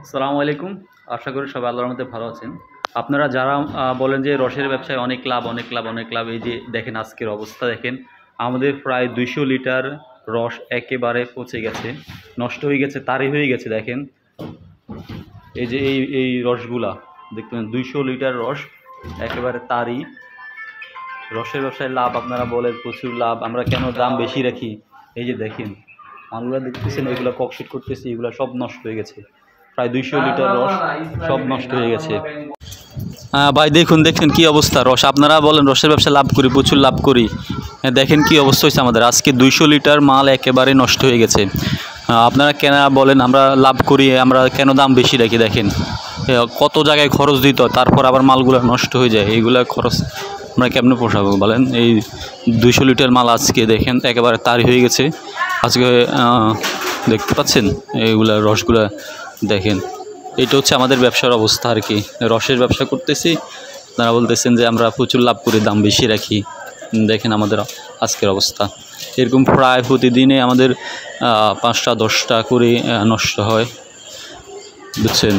আসসালামু আলাইকুম। আশা করি সবাই আল্লাহর রহমতে ভালো আছেন। আপনারা যারা বলেন যে রসের ব্যবসায় অনেক লাভ, অনেক লাভ, অনেক লাভ, এই যে দেখেন আজকের অবস্থা দেখেন। আমাদের প্রায় 200 লিটার রস একেবারে পচে গেছে, নষ্ট হয়ে গেছে, তারই হয়ে গেছে দেখেন। এই যে এই রসগুলা দেখবেন 200 লিটার রস একেবারে তারই। রসের ব্যবসায় লাভ আপনারা বলেন প্রচুর লাভ, আমরা কেন দাম বেশি রাখি? এই যে দেখেন মালগুলো দেখতেছেন, এগুলো ককশিট করতেছি, এগুলো সব নষ্ট হয়ে গেছে। প্রায় 200 লিটার রস সব নষ্ট হয়ে গেছে। ভাই দেখুন কি অবস্থা রস। আপনারা বলেন রসের ব্যবসা লাভ করি, প্রচুর লাভ করি। দেখেন কি অবস্থা হয়েছে আমাদের। আজকে 200 লিটার মাল একেবারে নষ্ট হয়ে গেছে। আপনারা কেন বলেন আমরা লাভ করি, আমরা কেন দাম বেশি রাখি? দেখেন কত জায়গায় খরচ দিত, তারপর আবার মালগুলো নষ্ট হয়ে যায়। এইগুলা খরচ আমরা কেমনে পোষাবো বলেন? এই 200 লিটার মাল আজকে দেখেন একেবারে তারই হয়ে গেছে। আজকে দেখতে পাচ্ছেন এইগুলা রসগুলা দেখেন। এটা হচ্ছে আমাদের ব্যবসার অবস্থা আর কি। রসের ব্যবসা করতেছি, তারা বলতেছেন যে আমরা প্রচুর লাভ করি, দাম বেশি রাখি। দেখেন আমাদের আজকের অবস্থা। এরকম প্রায় প্রতিদিনে আমাদের 5টা 10টা করে নষ্ট হয়, বুঝছেন।